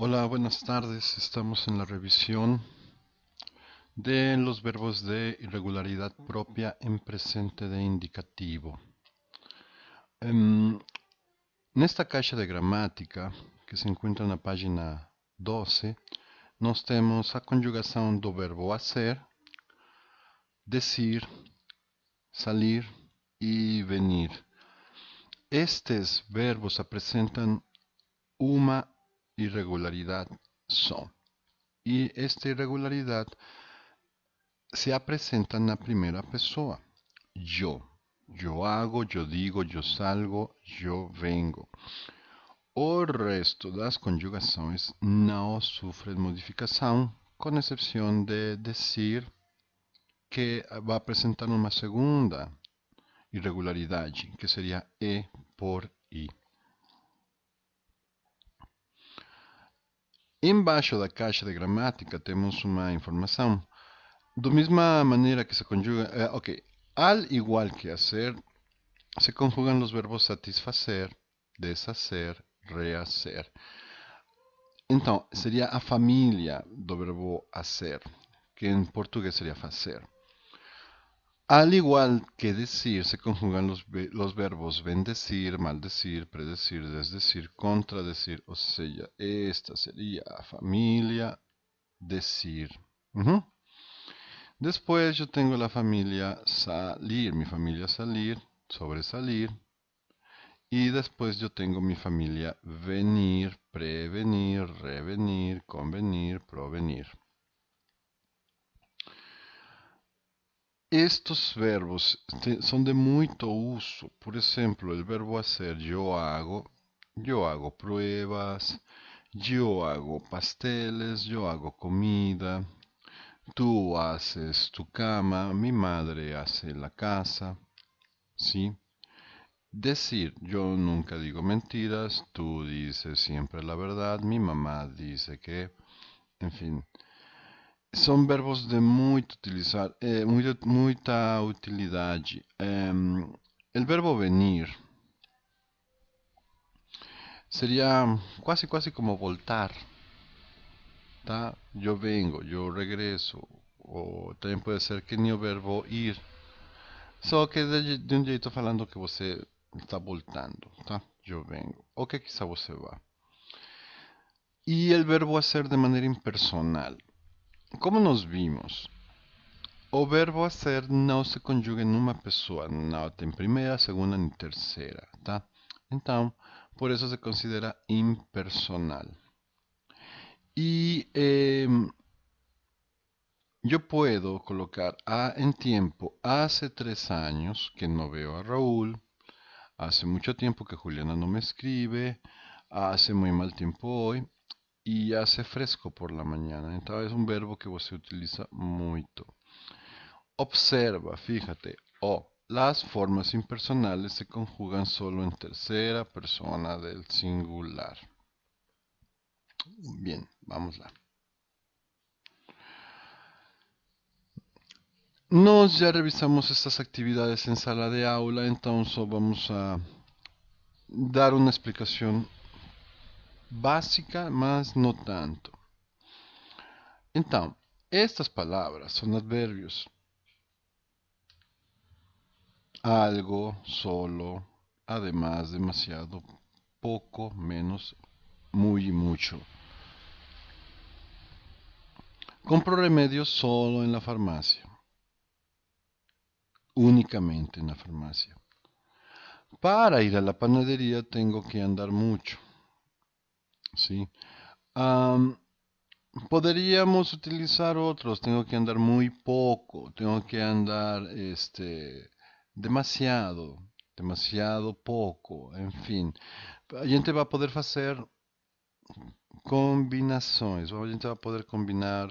Hola, buenas tardes. Estamos en la revisión de los verbos de irregularidad propia en presente de indicativo. Em, en esta caixa de gramática, que se encontra na página 12, nós temos a conjugação do verbo hacer, decir, salir e venir. Estes verbos apresentam uma irregularidade só. E esta irregularidade se apresenta na primeira pessoa. Yo. Yo hago, yo digo, yo salgo, yo vengo. O resto das conjugações não sofrem modificação, com exceção de decir, que vai apresentar uma segunda irregularidade, que seria e por i. Embaixo da caixa de gramática temos uma informação. Da mesma maneira que se conjuga, al igual que hacer, se conjugan los verbos satisfacer, deshacer, rehacer. Então, seria a família do verbo hacer, que em português seria fazer. Al igual que decir, se conjugan los verbos bendecir, maldecir, predecir, desdecir, contradecir, ou seja, esta seria a família decir. Después yo tengo la familia salir, mi familia salir, sobresalir. Y después yo tengo mi familia venir, prevenir, revenir, convenir, provenir. Estos verbos son de muito uso. Por ejemplo, el verbo hacer, yo hago pruebas, yo hago pasteles, yo hago comida. Tú haces tu cama, mi madre hace la casa, ¿sí? Decir, yo nunca digo mentiras, tú dices siempre la verdad, mi mamá dice que, en fin, son verbos de muita utilidade. El verbo venir sería quase como voltar, tá? Yo vengo, yo regreso, ou também pode ser que nem o verbo ir, só que de um jeito falando que você está voltando, tá? Eu vengo. O que quizá você vá. E o verbo hacer de maneira impersonal. Como nós vimos, o verbo hacer não se conjuga em uma pessoa, não tem primeira, segunda nem terceira, tá? Então, por isso se considera impersonal. E yo puedo colocar en tiempo. Hace 3 años que no veo a Raúl. Hace mucho tiempo que Juliana no me escribe. Hace muy mal tiempo hoy. Y hace fresco por la mañana. Entonces es un verbo que você utiliza muito. Observa, fíjate. Las formas impersonales se conjugan solo en tercera persona del singular. Bien, vamos lá. Nós já revisamos estas atividades em sala de aula, então só vamos a dar uma explicação básica, mas não tanto. Então, estas palavras são advérbios. Algo, solo, además, demasiado, poco, menos, muy y mucho. Compro remedios solo en la farmacia. Únicamente en la farmacia. Para ir a la panadería tengo que andar mucho. ¿Sí? Podríamos utilizar otros. Tengo que andar muy poco. Tengo que andar demasiado. Demasiado poco. En fin. A gente vai poder fazer combinações. A gente vai poder combinar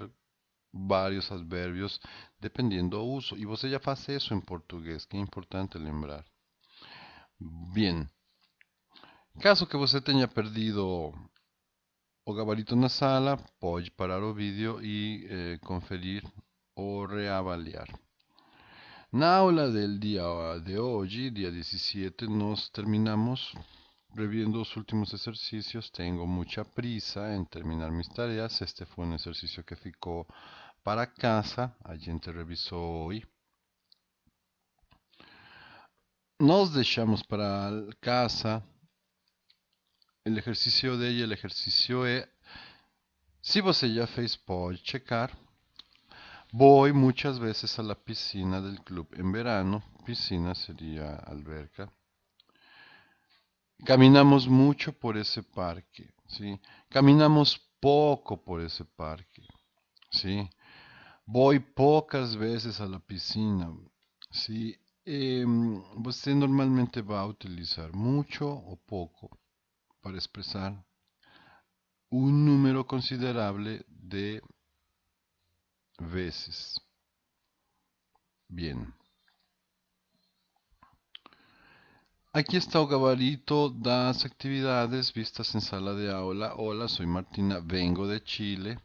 vários advérbios dependendo do uso. E você já faz isso em português, que é importante lembrar. Bien. Caso que você tenha perdido o gabarito na sala, pode parar o vídeo e conferir ou reavaliar. Na aula del dia de hoje, dia 17, nós terminamos reviendo los últimos ejercicios, tengo mucha prisa en terminar mis tareas. Este fue un ejercicio que ficou para casa, a gente revisou hoy. Nós deixamos para casa el ejercicio de ella. El ejercicio es, si você já fez, pode checar. Voy muchas veces a la piscina del club en verano. Piscina sería alberca. Caminamos mucho por ese parque, ¿sí? Caminamos poco por ese parque, ¿sí? Voy pocas veces a la piscina, ¿sí? Você normalmente va a utilizar mucho o poco para expresar un número considerable de veces. Bien. Aquí está o gabarito das actividades vistas en sala de aula. Hola, soy Martina, vengo de Chile.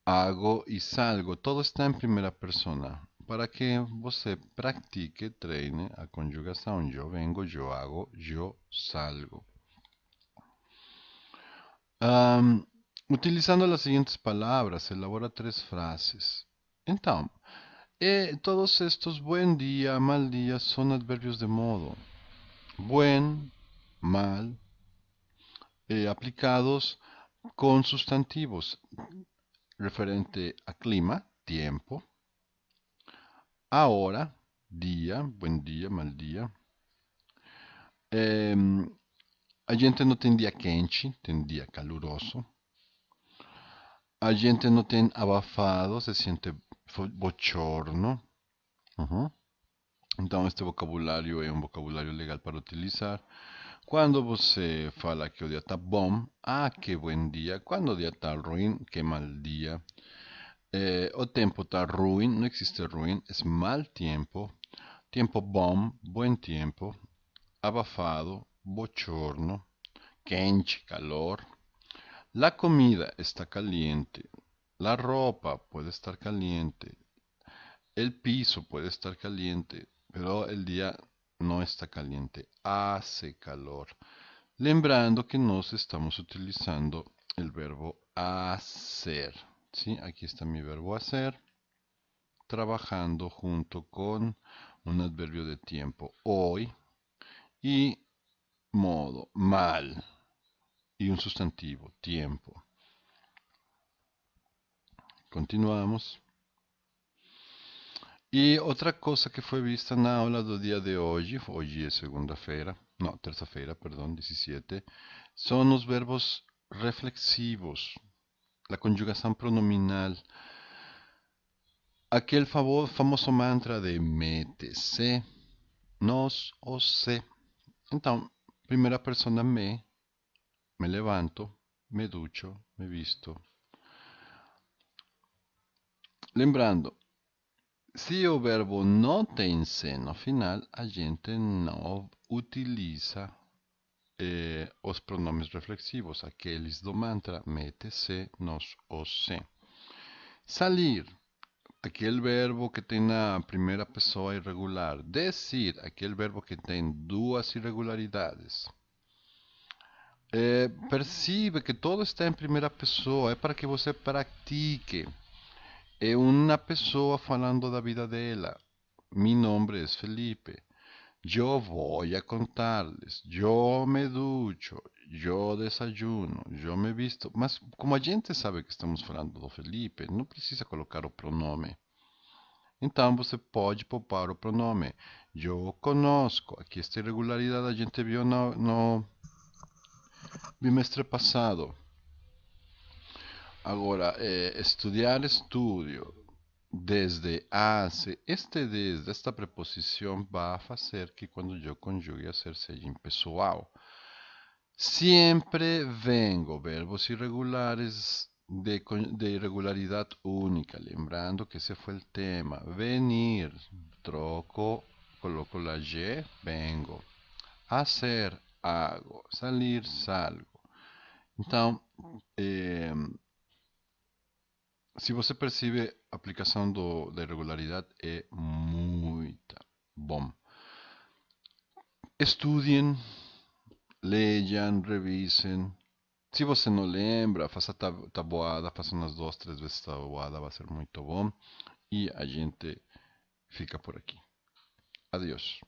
Hago y salgo. Todo está en primera persona. Para que você practique, treine a conjugação. Yo vengo, yo hago, yo salgo. Utilizando las siguientes palabras, elabora 3 frases. Então, todos estos buen día, mal día son adverbios de modo. Buen, mal, aplicados con sustantivos referente a clima, tiempo, a hora, dia, buen dia, mal dia. A gente não tem dia quente, tem dia caluroso. A gente não tem abafado, se sente bochorno. Então, este vocabulário é um vocabulário legal para utilizar. Quando você fala que o dia está bom, que bom dia. Quando o dia está ruim, que mal dia. O tempo está ruim, não existe ruim, é mal tempo. Tempo bom, buen tempo. Abafado, bochorno. Quente, calor. La comida está caliente. La ropa puede estar caliente. El piso puede estar caliente, pero el día no está caliente. Hace calor. Lembrando que nos estamos utilizando el verbo hacer. ¿Sí? Aquí está mi verbo hacer. Trabajando junto con un adverbio de tiempo, hoy, y modo, mal, y un sustantivo, tiempo. Continuamos. E outra coisa que foi vista na aula do dia de hoje é segunda-feira, não, terça-feira, perdão, 17, são os verbos reflexivos, a conjugação pronominal. Aquele famoso mantra de mete-se, nos ou se. Então, primeira persona me levanto, me ducho, me visto. Lembrando, se o verbo não tem se no final, a gente não utiliza os pronomes reflexivos, aqueles do mantra mete-se, nos ou se. Salir, aquele verbo que tem na primeira pessoa irregular. Decir, aquele verbo que tem duas irregularidades. Percebe que todo está em primeira pessoa, é para que você pratique. É uma pessoa falando da vida dela. Mi nombre es Felipe. Yo voy a contarles. Yo me ducho. Yo desayuno. Yo me visto. Mas como a gente sabe que estamos falando do Felipe, não precisa colocar o pronome. Então você pode poupar o pronome. Eu conosco. Aqui esta irregularidade a gente viu no bimestre passado. Agora, estudiar estudio. Desde hace, desde, esta preposição vai fazer que quando eu conjugue a ser seja impessoal. Sempre vengo, verbos irregulares de irregularidade única. Lembrando que esse foi o tema. Venir, troco, coloco la y, vengo. Hacer, hago. Salir, salgo. Então, se você percebe, a aplicação da irregularidade é muito bom. Estudiem, Leiam, revisem. Se você não lembra, faça tabuada, faça umas 2, 3 vezes tabuada, vai ser muito bom. E a gente fica por aqui. Adiós.